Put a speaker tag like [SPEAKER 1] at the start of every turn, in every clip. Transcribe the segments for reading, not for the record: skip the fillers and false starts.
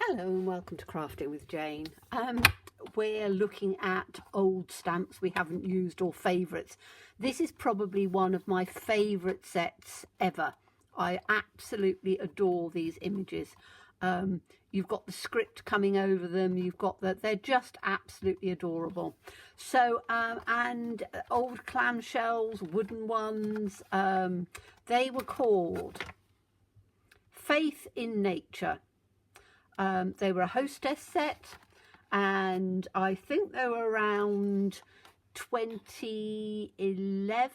[SPEAKER 1] Hello and welcome to Crafting with Jane. We're looking at old stamps we haven't used or favourites. This is probably one of my favourite sets ever. I absolutely adore these images. You've got the script coming over them, you've got they're just absolutely adorable. So, and old clamshells, wooden ones, they were called Faith in Nature. They were a hostess set, and I think they were around 2011,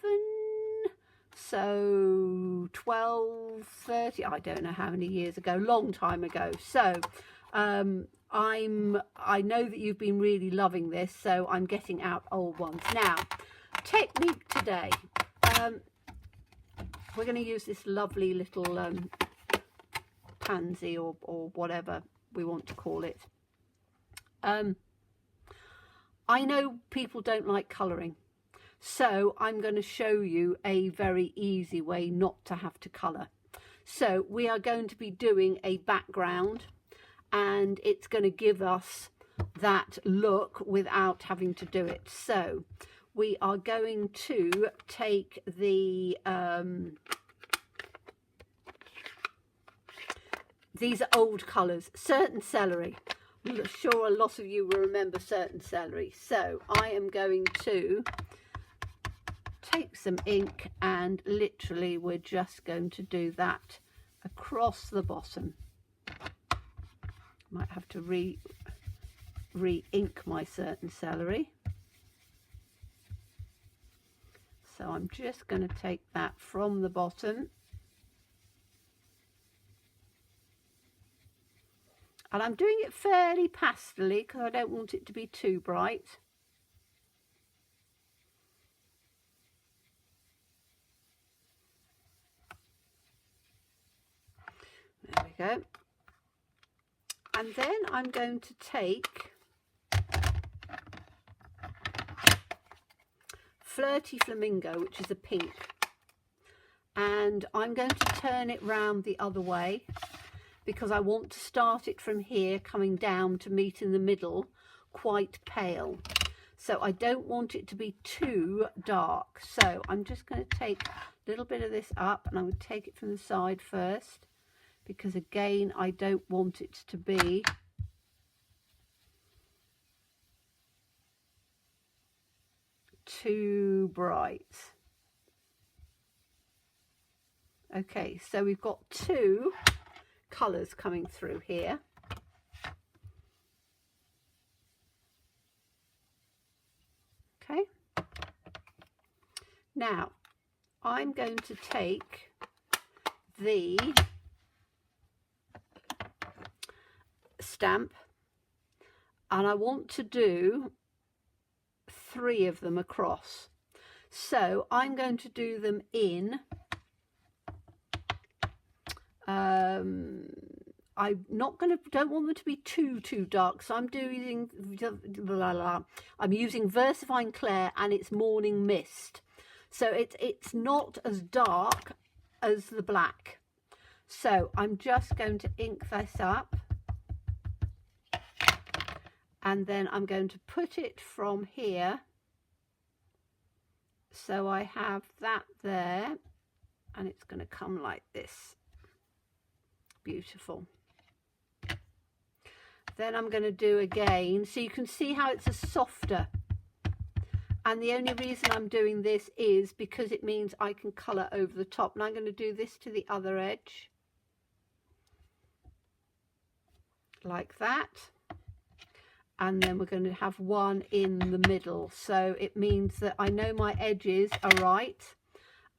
[SPEAKER 1] so 12, 30, I don't know how many years ago, long time ago. So I know that you've been really loving this, so I'm getting out old ones. Now, technique today, we're going to use this lovely little pansy or whatever we want to call it. I know people don't like colouring, so I'm going to show you a very easy way not to have to colour. So we are going to be doing a background, and it's going to give us that look without having to do it. So we are going to take the these are old colours, Certain Celery. I'm sure a lot of you will remember Certain Celery. So I am going to take some ink, and literally we're just going to do that across the bottom. Might have to re-ink my Certain Celery. So I'm just going to take that from the bottom. And I'm doing it fairly pastely because I don't want it to be too bright. There we go. And then I'm going to take Flirty Flamingo, which is a pink, and I'm going to turn it round the other way, because I want to start it from here coming down to meet in the middle quite pale. So I don't want it to be too dark. So I'm just going to take a little bit of this up, and I'm going to take it from the side first, because again I don't want it to be too bright. Okay, so we've got two colours coming through here. Okay, now I'm going to take the stamp, and I want to do 3 of them across. So I'm going to do them in I'm not going to, don't want them to be too dark, so I'm using VersaFine Clair, and it's Morning Mist, so it's not as dark as the black. So I'm just going to ink this up, and then I'm going to put it from here, so I have that there, and it's going to come like this. Beautiful. Then I'm going to do again, so you can see how it's a softer, and the only reason I'm doing this is because it means I can colour over the top. And I'm going to do this to the other edge like that, and then we're going to have one in the middle, so it means that I know my edges are right,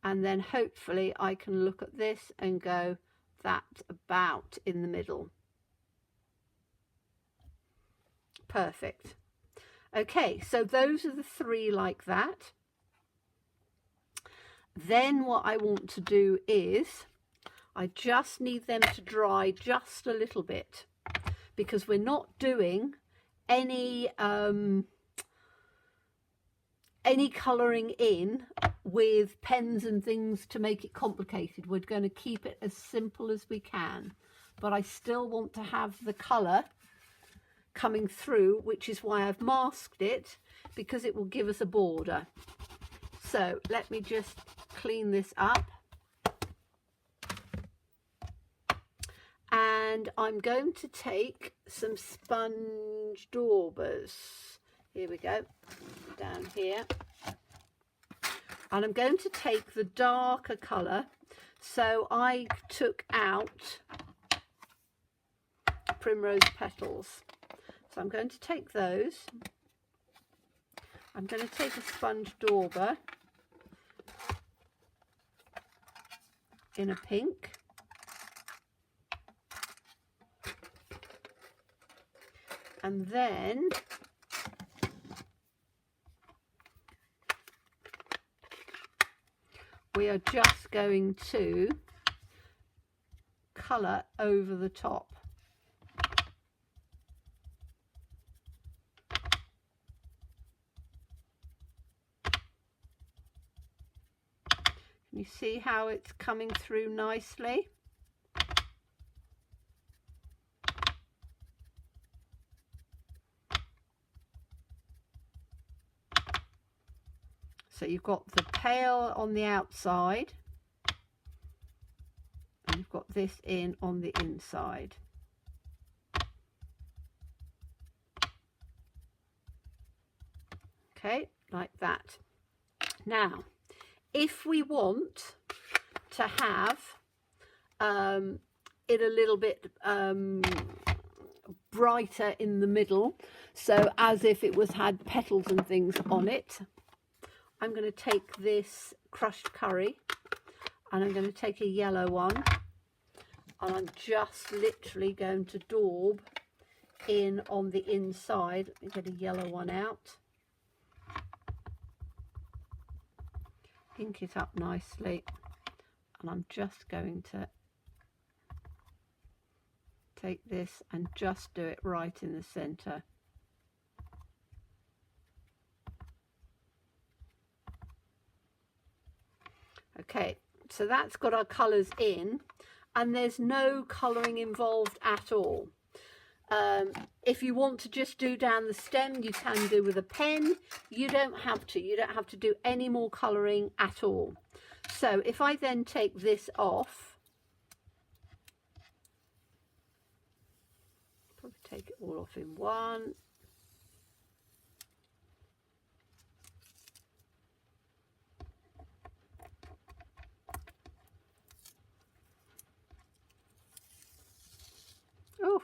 [SPEAKER 1] and then hopefully I can look at this and go, that's about in the middle. Perfect. Okay, so those are the 3 like that. Then what I want to do is I just need them to dry just a little bit, because we're not doing any colouring in with pens and things to make it complicated. We're going to keep it as simple as we can. but I still want to have the colour coming through, which is why I've masked it, because it will give us a border. So let me just clean this up. And I'm going to take some sponge daubers. Here we go, down here. And I'm going to take the darker colour. So I took out Primrose Petals. So I'm going to take those. I'm going to take a sponge dauber in a pink. And then we are just going to colour over the top. Can you see how it's coming through nicely? So you've got the pale on the outside and you've got this in on the inside. Okay, like that. Now, if we want to have it a little bit brighter in the middle, so as if it was had petals and things on it, I'm going to take this crushed curry and I'm going to take a yellow one and I'm just literally going to daub in on the inside. Let me get a yellow one out. Ink it up nicely, and I'm just going to take this and just do it right in the center. Okay, so that's got our colours in, and there's no colouring involved at all. If you want to just do down the stem, you can do with a pen. You don't have to. You don't have to do any more colouring at all. So if I then take this off, probably take it all off in one. Oh,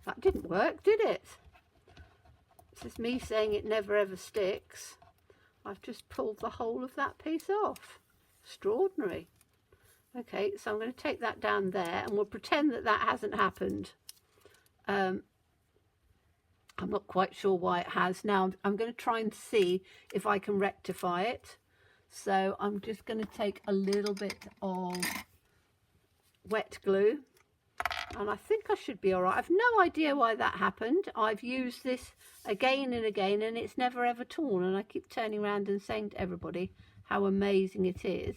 [SPEAKER 1] that didn't work, did it? This is me saying it never ever sticks. I've just pulled the whole of that piece off. Extraordinary. Okay, so I'm going to take that down there and we'll pretend that that hasn't happened. I'm not quite sure why it has. Now I'm going to try and see if I can rectify it. So I'm just going to take a little bit of wet glue. And I think I should be all right. I've no idea why that happened. I've used this again and again and it's never ever torn. And I keep turning around and saying to everybody how amazing it is.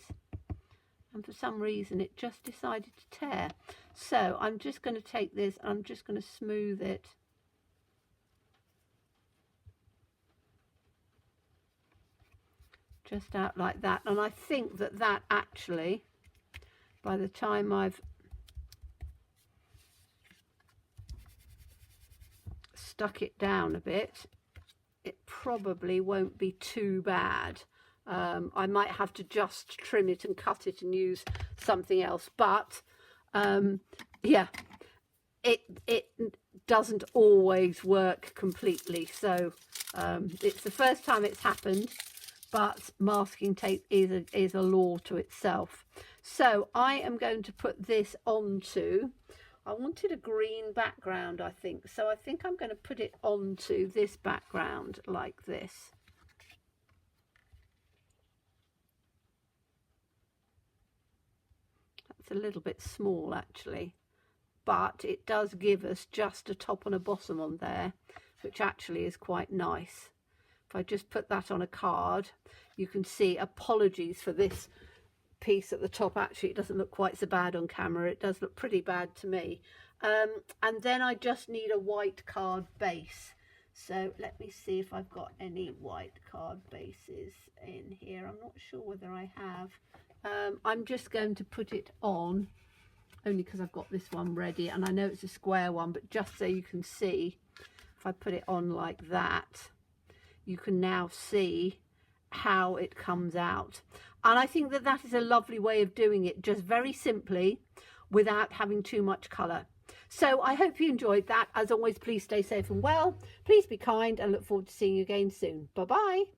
[SPEAKER 1] And for some reason it just decided to tear. So I'm just going to take this and I'm just going to smooth it. Just out like that. And I think that that actually, by the time I've stuck it down a bit, it probably won't be too bad. I might have to just trim it and cut it and use something else, but yeah, it doesn't always work completely. So it's the first time it's happened, but masking tape is a law to itself. So I am going to put this onto, I wanted a green background, I think. So I think I'm going to put it onto this background like this. That's a little bit small actually, but it does give us just a top and a bottom on there, which actually is quite nice. If I just put that on a card, you can see, apologies for this piece at the top. Actually, it doesn't look quite so bad on camera. It does look pretty bad to me. And then I just need a white card base. So let me see if I've got any white card bases in here. I'm not sure whether I have. I'm just going to put it on, only because I've got this one ready, and I know it's a square one, but just so you can see, if I put it on like that, you can now see how it comes out. And I think that that is a lovely way of doing it, just very simply, without having too much colour. So I hope you enjoyed that. As always, please stay safe and well. Please be kind, and look forward to seeing you again soon. Bye-bye.